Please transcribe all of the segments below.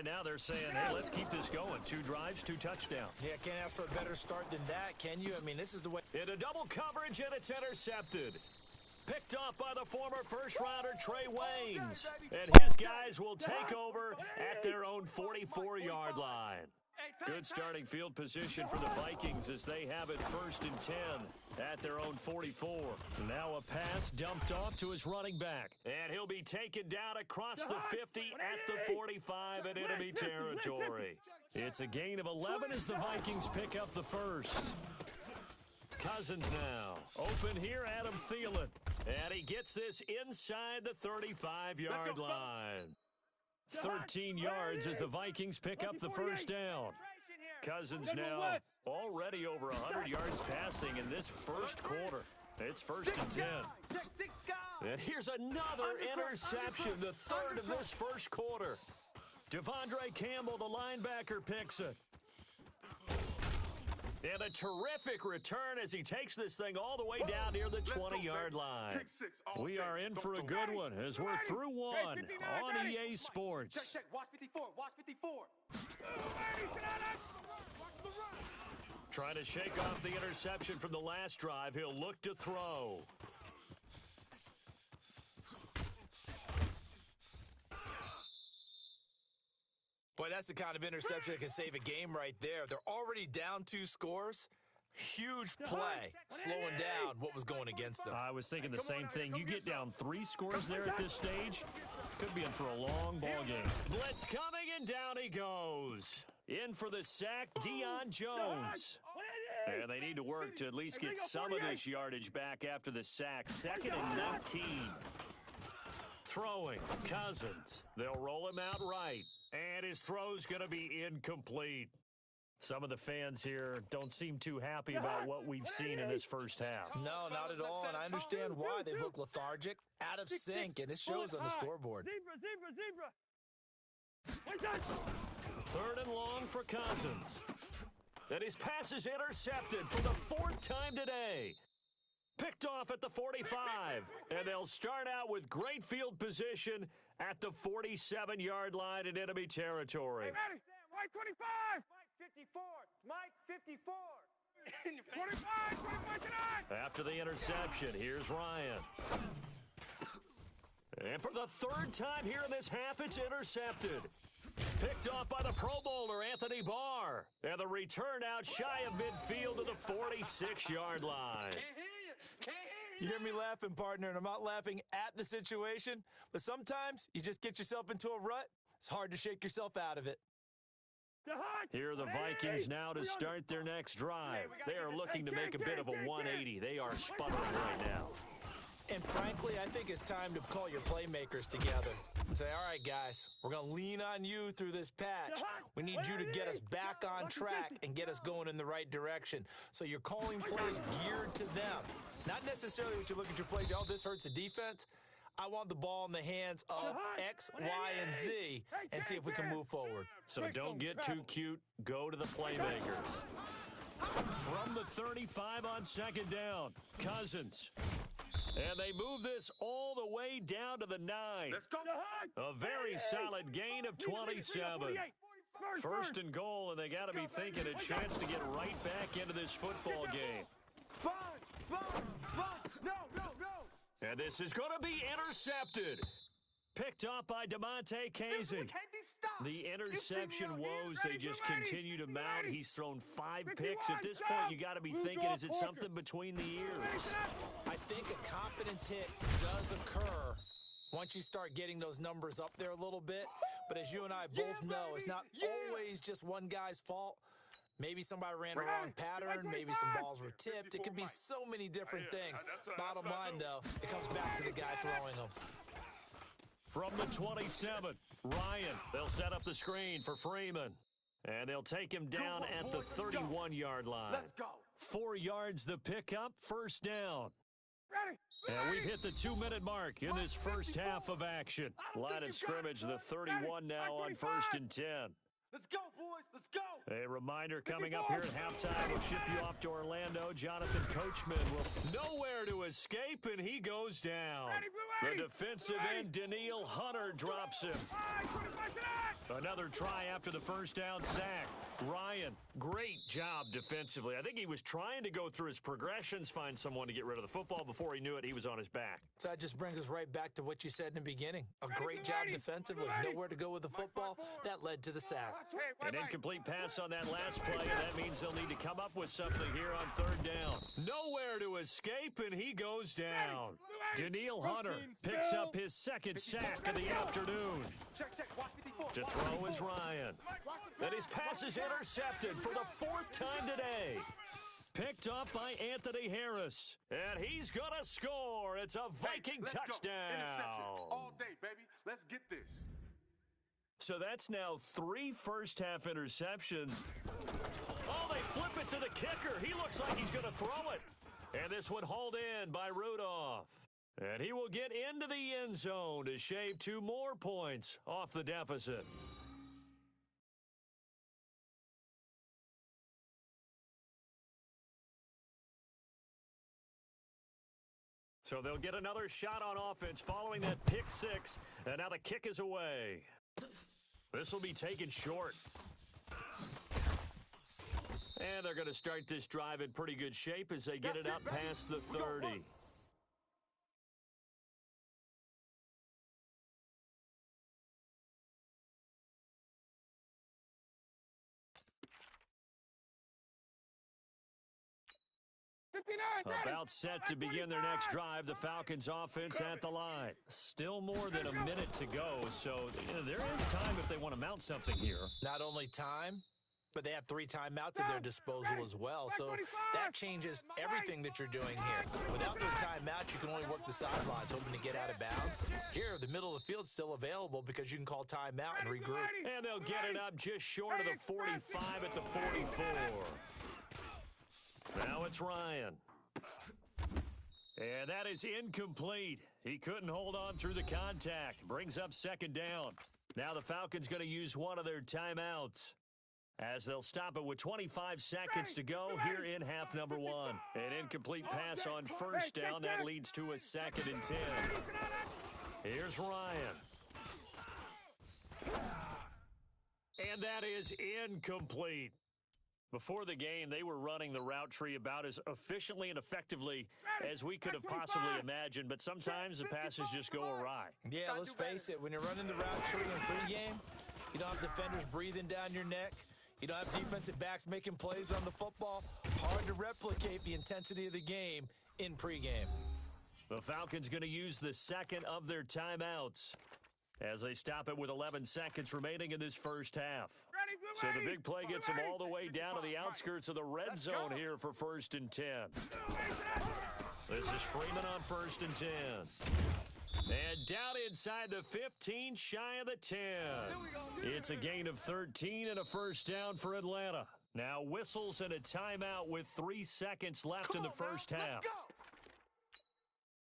Right now they're saying, hey, let's keep this going. 2 drives, 2 touchdowns. Yeah, can't ask for a better start than that, can you? I mean, this is the way. In a double coverage, and it's intercepted. Picked off by the former first-rounder Trey Waynes. And his guys will take over at their own 44-yard line. Good starting field position for the Vikings as they have it 1st and 10 at their own 44. Now a pass dumped off to his running back. And he'll be taken down across the 50 at the 45 in enemy territory. It's a gain of 11 as the Vikings pick up the first. Cousins now. Open here, Adam Thielen. And he gets this inside the 35-yard line. 13 yards as the Vikings pick up the first down. Cousins now already over 100 yards passing in this first quarter. It's 1st and 10. And here's another interception, the 3rd of this first quarter. Devondre Campbell, the linebacker, picks it. And a terrific return as he takes this thing all the way down near the 20-yard line. We are in for a good one as we're through one on EA Sports. Watch 54, watch 54. Trying to shake off the interception from the last drive. He'll look to throw. Boy, that's the kind of interception that can save a game right there. They're already down 2 scores. Huge play, slowing down what was going against them. I was thinking the same thing. You get down 3 scores there at this stage, could be in for a long ball game. Blitz coming, and down he goes. In for the sack, Deion Jones. And they need to work to at least get some of this yardage back after the sack. 2nd and 19. Throwing, Cousins. They'll roll him out right. And his throw's going to be incomplete. Some of the fans here don't seem too happy about what we've seen in this first half. No, not at all, and I understand why. They look lethargic, out of sync, and it shows on the scoreboard. Zebra. 3rd and long for Cousins. And his pass is intercepted for the 4th time today. Picked off at the 45, and they'll start out with great field position at the 47-yard line in enemy territory. Hey, ready? Mike 25. Mike 54. 25 tonight. After the interception, here's Ryan. And for the 3rd time here in this half, it's intercepted. Picked off by the Pro Bowler, Anthony Barr. And the return out shy of midfield to the 46-yard line. You hear me laughing, partner, and I'm not laughing at the situation, but sometimes you just get yourself into a rut. It's hard to shake yourself out of it. Here are the Vikings now to start their next drive. They are looking to make a bit of a 180. They are sputtering right now. And frankly, I think it's time to call your playmakers together and say, all right, guys, we're going to lean on you through this patch. We need you to get us back on track and get us going in the right direction. So you're calling plays geared to them. Not necessarily what you look at your plays, oh, this hurts the defense. I want the ball in the hands of X, Y, and Z and see if we can move forward. So don't get too cute. Go to the playmakers. From the 35 on 2nd down, Cousins. And they move this all the way down to the 9. Let's go. A very solid gain of 27. 1st and goal, and they got to be thinking a chance to get right back into this football game. Sponge. No. And this is going to be intercepted. Picked up by DeMonte Casey. The interception woes, they just continue to mount. He's thrown 5 picks. At this point, you got to be thinking, is it something between the ears? I think a confidence hit does occur once you start getting those numbers up there a little bit. But as you and I both know, it's not always just one guy's fault. Maybe somebody ran a wrong pattern. Maybe some balls were tipped. It could be so many different things. Bottom line, though, it comes back to the guy throwing them. From the 27, Ryan. They'll set up the screen for Freeman. And they'll take him down at the 31-yard line. Let's go. 4 yards the pickup, 1st down. Ready. And we've hit the 2-minute mark in this first half of action. Line of scrimmage, the 31 now on 1st and 10. Let's go, boys. Let's go. A reminder coming up here at halftime. We'll ship you off to Orlando. Jonathan Coachman will nowhere to escape, and he goes down. The defensive end, Daniil Hunter, drops him. Another try after the first down sack. Ryan, great job defensively. I think he was trying to go through his progressions, find someone to get rid of the football. Before he knew it, he was on his back. So that just brings us right back to what you said in the beginning. A great job defensively. Nowhere to go with the football. That led to the sack. An incomplete pass on that last play, and that means they'll need to come up with something here on third down. Nowhere to escape, and he goes down. Daniil Hunter picks up his second sack of the afternoon. To throw is Ryan. And his pass is intercepted for the fourth time today. Picked up by Anthony Harris. And he's going to score. It's a Viking touchdown. All day, baby. Let's get this. So that's now 3 first-half interceptions. Oh, they flip it to the kicker. He looks like he's going to throw it. And this one hauled in by Rudolph. And he will get into the end zone to shave 2 more points off the deficit. So they'll get another shot on offense following that pick 6. And now the kick is away. This will be taken short. And they're going to start this drive in pretty good shape as they get it up past the 30. About set to begin their next drive, the Falcons offense at the line. Still more than a minute to go, so there is time if they want to mount something here. Not only time, but they have 3 timeouts at their disposal as well, so that changes everything that you're doing here. Without those timeouts, you can only work the sidelines, hoping to get out of bounds. Here, the middle of the field's still available because you can call timeout and regroup. And they'll get it up just short of the 45 at the 44. Now it's Ryan. And that is incomplete. He couldn't hold on through the contact. Brings up second down. Now the Falcons going to use one of their timeouts, as they'll stop it with 25 seconds to go here in half number 1. An incomplete pass on first down. That leads to a 2nd and 10. Here's Ryan. And that is incomplete. Before the game, they were running the route tree about as efficiently and effectively as we could have possibly imagined, but sometimes the passes just go awry. Yeah, let's face it. When you're running the route tree in pregame, you don't have defenders breathing down your neck. You don't have defensive backs making plays on the football. Hard to replicate the intensity of the game in pregame. The Falcons going to use the second of their timeouts as they stop it with 11 seconds remaining in this first half. So the big play gets them all the way down to the outskirts of the red zone here for 1st and 10. This is Freeman on 1st and 10. And down inside the 15, shy of the 10. It's a gain of 13 and a first down for Atlanta. Now whistles and a timeout with 3 seconds left in the first half.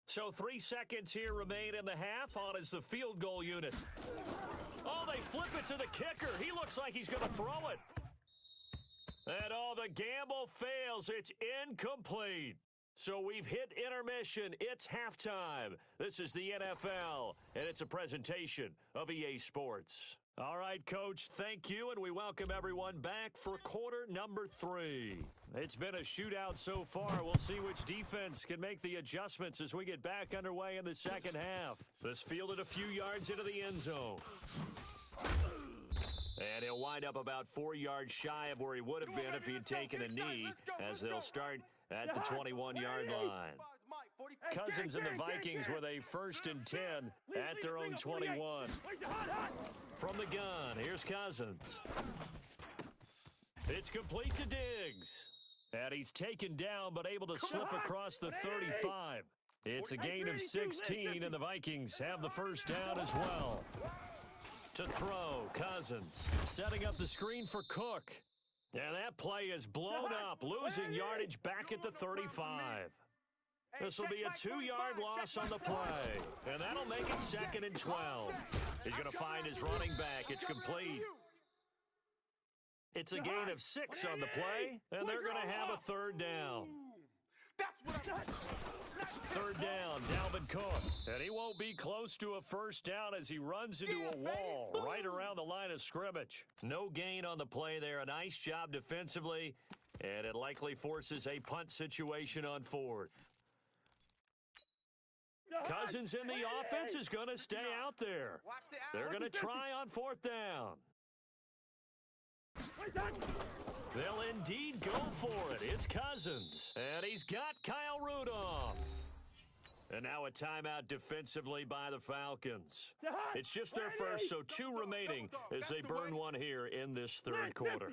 So 3 seconds here remain in the half. On is the field goal unit. Oh, they flip it to the kicker. He looks like he's going to throw it. And the gamble fails. It's incomplete. So we've hit intermission. It's halftime. This is the NFL, and it's a presentation of EA Sports. All right, Coach, thank you, and we welcome everyone back for quarter number 3. It's been a shootout so far. We'll see which defense can make the adjustments as we get back underway in the second half. This fielded a few yards into the end zone. And he'll wind up about 4 yards shy of where he would have been if he had taken a knee, as they'll start at the 21-yard line. Cousins and the Vikings with a 1st and 10 at their own 21. From the gun, here's Cousins. It's complete to Diggs. And he's taken down but able to slip across the 35. It's a gain of 16, and the Vikings have the first down as well. To throw, Cousins setting up the screen for Cook. And that play is blown up, losing yardage back at the 35. This will be a 2-yard loss on the play, and that'll make it 2nd and 12. He's going to find his running back. It's complete. It's a gain of 6 on the play, and they're going to have a third down. Third down, Dalvin Cook. And he won't be close to a first down as he runs into a wall right around the line of scrimmage. No gain on the play there. A nice job defensively, and it likely forces a punt situation on fourth. Cousins in the offense is going to stay out there. They're going to try on fourth down. They'll indeed go for it. It's Cousins. And he's got Kyle Rudolph. And now a timeout defensively by the Falcons. It's just their first, so 2 remaining as they burn one here in this third quarter.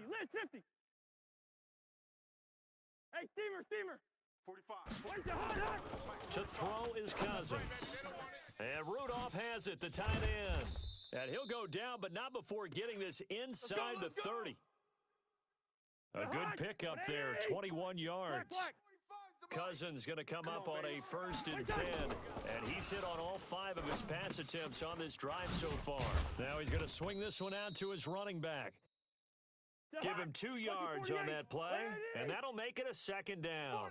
Hey, steamer. 45. To throw is Cousins. And Rudolph has it, the tight end. And he'll go down, but not before getting this inside the 30. A good pickup there, 21 yards. Cousins going to come up on a 1st and 10, and he's hit on all 5 of his pass attempts on this drive so far. Now he's going to swing this one out to his running back. Give him 2 yards on that play, and that'll make it a second down.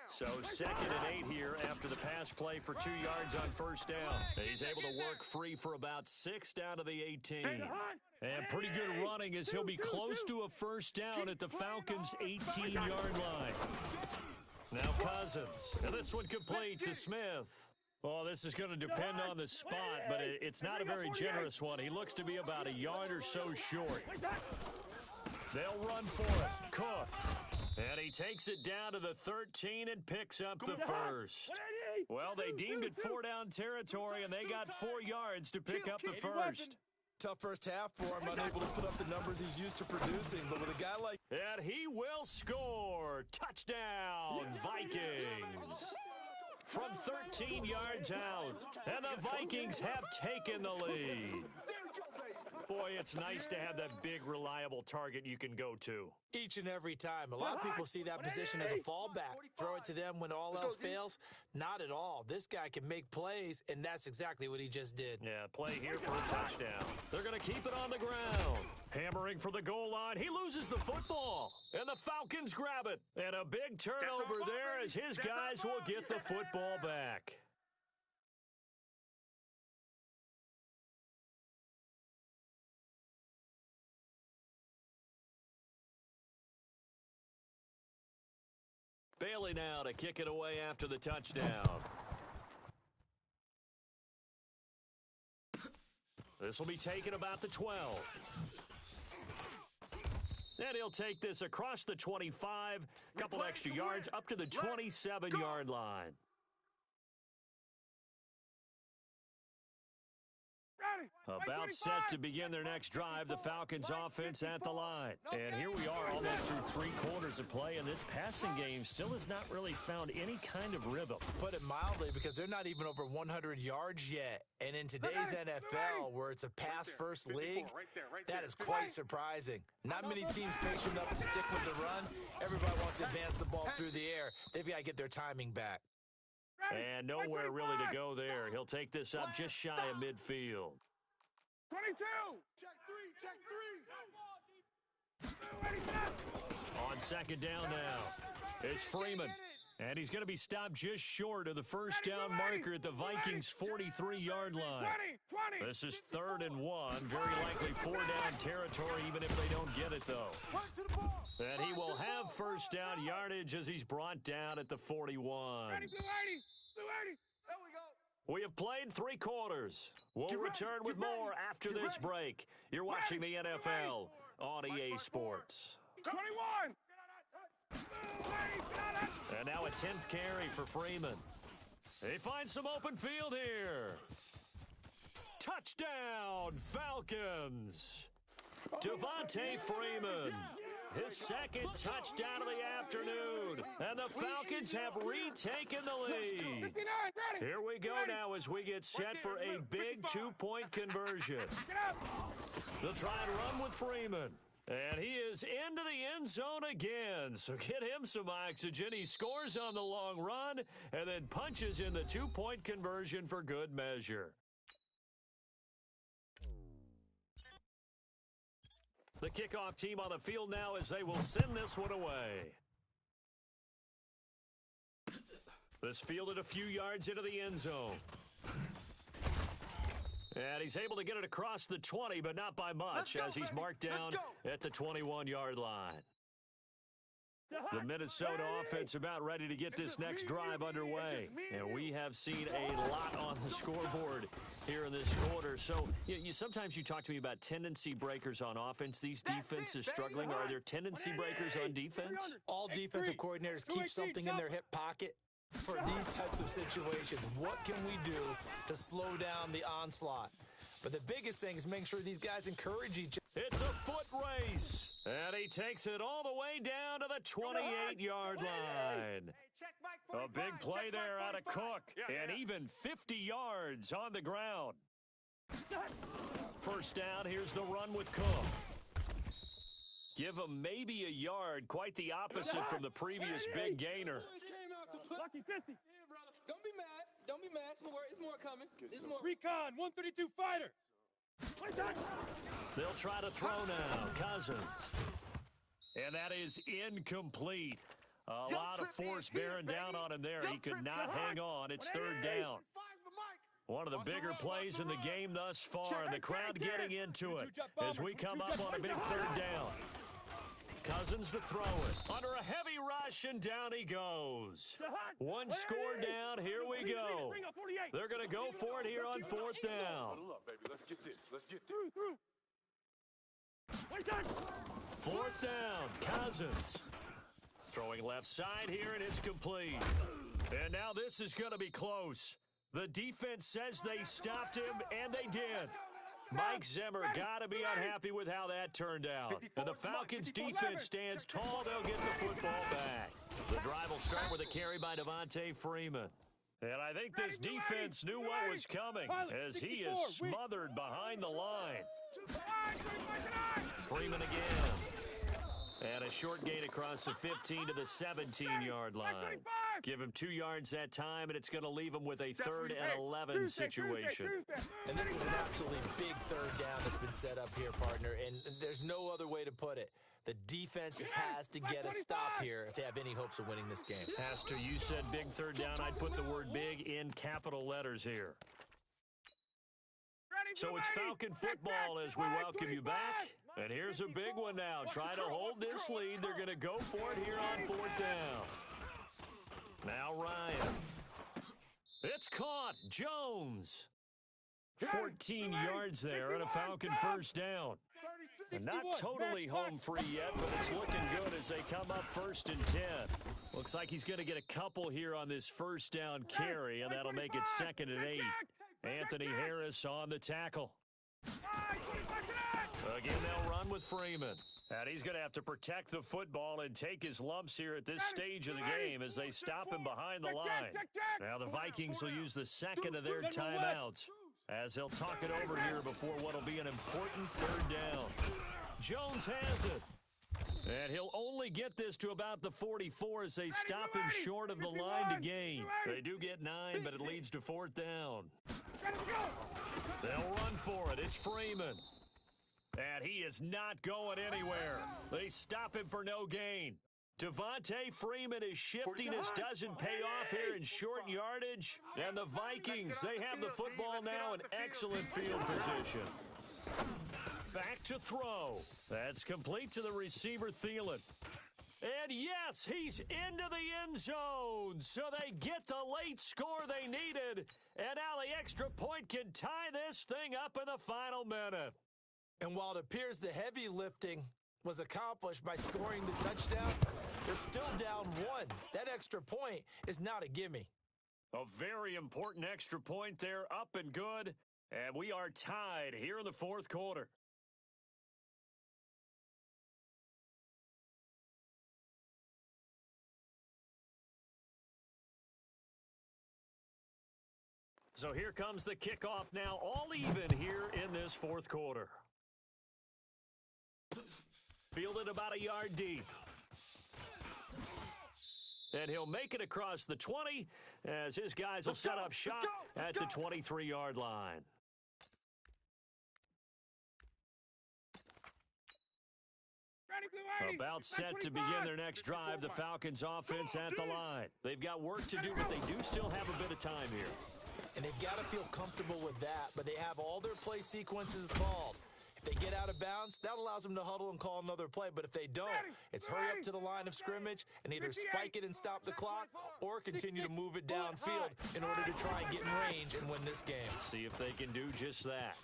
So 2nd and 8 here after the pass play for 2 yards on first down. He's able to work free for about 6 down to the 18. And pretty good running as he'll be close to a first down at the Falcons' 18-yard line. Now Cousins. And this one complete to Smith. Well, this is going to depend on the spot, but it's not a very generous one. He looks to be about a yard or so short. They'll run for it. Cook. And he takes it down to the 13 and picks up the first. Well, they deemed it 4-down territory, and they got 4 yards to pick up the first. Tough first half for him, unable to put up the numbers he's used to producing. But with a guy like... And he will score. Touchdown, Vikings. From 13 yards out. And the Vikings have taken the lead. Boy, it's nice to have that big, reliable target you can go to. Each and every time. A lot of people see that position as a fallback. Throw it to them when all else fails. Not at all. This guy can make plays, and that's exactly what he just did. Yeah, play here for a touchdown. They're going to keep it on the ground. Hammering for the goal line. He loses the football, and the Falcons grab it. And a big turnover there as his guys will get the football back. Bailey now to kick it away after the touchdown. This will be taken about the 12. And he'll take this across the 25, a couple extra yards, up to the 27-yard line. About set to begin their next drive, the Falcons offense at the line. And here we are almost through 3 quarters of play, and this passing game still has not really found any kind of rhythm. Put it mildly, because they're not even over 100 yards yet. And in today's NFL, where it's a pass-first league, that is quite surprising. Not many teams patient enough to stick with the run. Everybody wants to advance the ball through the air. They've got to get their timing back. And nowhere really to go there. He'll take this up just shy of midfield. 22. Check 3. On second down now, it's Freeman. And he's going to be stopped just short of the first down marker at the Vikings' 43-yard line. This is 3rd and 1. Very likely 4-down territory, even if they don't get it, though. And he will have first down yardage as he's brought down at the 41. We have played 3 quarters. We'll return with more after this break. You're watching the NFL on EA Sports. 21. And now a 10th carry for Freeman. He finds some open field here. Touchdown, Falcons. Devontae Freeman. His 2nd touchdown of the afternoon. And the Falcons have retaken the lead. Here we go now as we get set for a big 2-point conversion. They'll try and run with Freeman. And he is into the end zone again. So get him some oxygen. He scores on the long run and then punches in the 2-point conversion for good measure. The kickoff team on the field now as they will send this one away. This fielded a few yards into the end zone. And he's able to get it across the 20, but not by much as he's marked down at the 21-yard line. The Minnesota offense about ready to get this next drive underway. And we have seen a lot on the scoreboard here in this quarter. So sometimes you talk to me about tendency breakers on offense. These defenses struggling. Are there tendency breakers on defense? All defensive coordinators keep something in their hip pocket for these types of situations. What can we do to slow down the onslaught? But the biggest thing is making sure these guys encourage each other. It's a foot race. And he takes it all the way down to the 28-yard line. A big play there out of Cook. And even 50 yards on the ground. First down, here's the run with Cook. Give him maybe a yard, quite the opposite from the previous big gainer. Lucky 50. Don't be mad. Don't be mad. It's more coming. It's more. Recon, 132 fighter. They'll try to throw now. Cousins. And that is incomplete. A lot of force bearing down on him there. He could not hang on. It's third down. One of the bigger plays in the game thus far, and the crowd getting into it as we come up on a big third down. Cousins to throw it. Under a heavy rush, and down he goes. One score down. Here we go. They're going to go for it here on fourth down. Let's get this. Let's get this. Through. Fourth down. Cousins. Throwing left side here, and it's complete. And now this is going to be close. The defense says they stopped him, and they did. Mike Zimmer got to be unhappy with how that turned out. And the Falcons' defense stands tall. They'll get the football back. The drive will start with a carry by Devontae Freeman. And I think this defense knew what was coming as he is smothered behind the line. Freeman again. And a short gain across the 15 to the 17-yard line. Give him 2 yards that time, and it's going to leave him with a 3rd and 11 situation. And this is an absolutely big third down that's been set up here, partner, and there's no other way to put it. The defense has to get a stop here if they have any hopes of winning this game. Has to. You said big third down. I'd put the word big in capital letters here. So it's Falcon football as we welcome you back. And here's a big one now. Try to hold this lead. They're going to go for it here on fourth down. Now Ryan. It's caught. Jones. 14 yards there and a Falcon first down. And not totally home free yet, but it's looking good as they come up 1st and 10. Looks like he's going to get a couple here on this first down carry, and that'll make it 2nd and 8. Anthony Harris on the tackle. Again, they'll run with Freeman. And he's going to have to protect the football and take his lumps here at this stage of the game as they stop him behind the line. Now the Vikings will use the second of their timeouts as they'll talk it over here before what will be an important third down. Jones has it. And he'll only get this to about the 44 as they stop him short of the line to gain. They do get 9, but it leads to 4th down. They'll run for it. It's Freeman. And he is not going anywhere. They stop him for no gain. Devontae Freeman is shiftiness doesn't pay off here in short yardage. And the Vikings, they have the football now in excellent field position. Back to throw. That's complete to the receiver, Thielen. And yes, he's into the end zone. So they get the late score they needed. And now the extra point can tie this thing up in the final minute. And while it appears the heavy lifting was accomplished by scoring the touchdown, they're still down 1. That extra point is not a gimme. A very important extra point there, up and good. And we are tied here in the 4th quarter. So here comes the kickoff now, all even here in this 4th quarter. Fielded about a yard deep. And he'll make it across the 20 as his guys will set up shop at the 23-yard line. About set to begin their next drive, the Falcons offense at the line. They've got work to do, but they do still have a bit of time here. And they've got to feel comfortable with that, but they have all their play sequences called. If they get out of bounds, that allows them to huddle and call another play. But if they don't, it's hurry up to the line of scrimmage and either spike it and stop the clock or continue to move it downfield in order to try and get in range and win this game. See if they can do just that.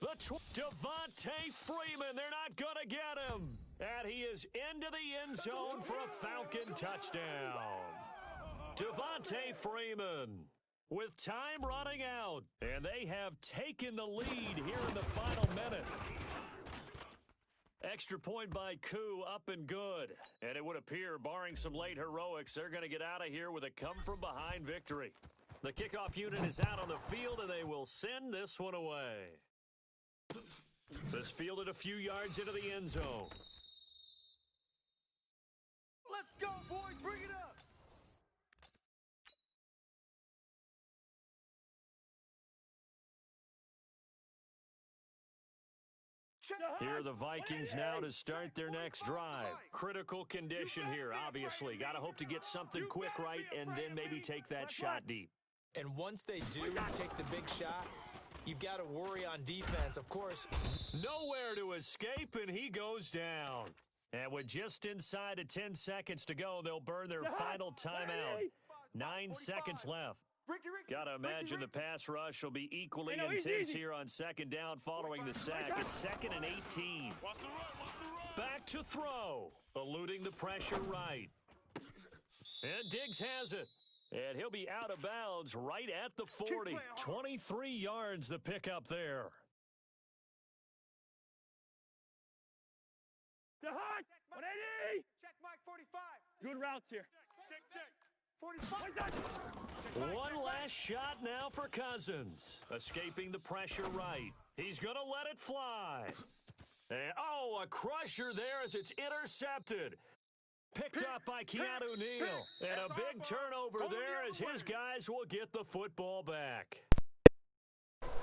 Devontae Freeman, they're not going to get him. And he is into the end zone for a Falcon touchdown. Devontae Freeman with time running out. And they have taken the lead here in the final minute. Extra point by Koo, up and good. And it would appear, barring some late heroics, they're going to get out of here with a come-from-behind victory. The kickoff unit is out on the field, and they will send this one away. This fielded a few yards into the end zone. Let's go, boys. Bring it up. Here are the Vikings now to start their next drive. Critical condition here, obviously. Got to hope to get something quick right and then maybe take that shot deep. And once they do take the big shot, you've got to worry on defense. Of course, nowhere to escape, and he goes down. And with just inside of 10 seconds to go, they'll burn their final timeout. 9 seconds left. Got to imagine the pass rush will be equally intense here on second down following the sack. It's 2nd and 18. Back to throw. Eluding the pressure right. And Diggs has it. And he'll be out of bounds right at the 40. 23 yards the pickup there. To hot. 180. Check Mike 45. Good routes here. Check, check. 45. One last shot now for Cousins. Escaping the pressure right. He's going to let it fly. And, a crusher there as it's intercepted. Picked up by Keanu Neal. And a big turnover there as his guys will get the football back.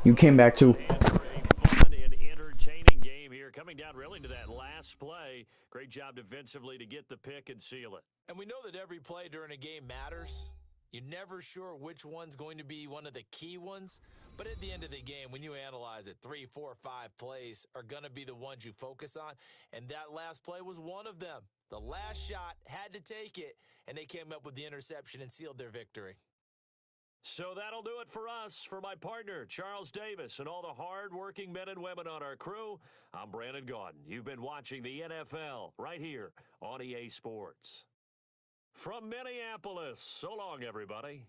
You came back too. Fun and entertaining game here. Coming down really to that last play. Great job defensively to get the pick and seal it. and we know that every play during a game matters. You're never sure which one's going to be one of the key ones. But at the end of the game, when you analyze it, 3, 4, 5 plays are going to be the ones you focus on. And that last play was one of them. The last shot had to take it, and they came up with the interception and sealed their victory. So that'll do it for us. For my partner, Charles Davis, and all the hard-working men and women on our crew, I'm Brandon Gaudin. You've been watching the NFL right here on EA Sports. From Minneapolis, so long, everybody.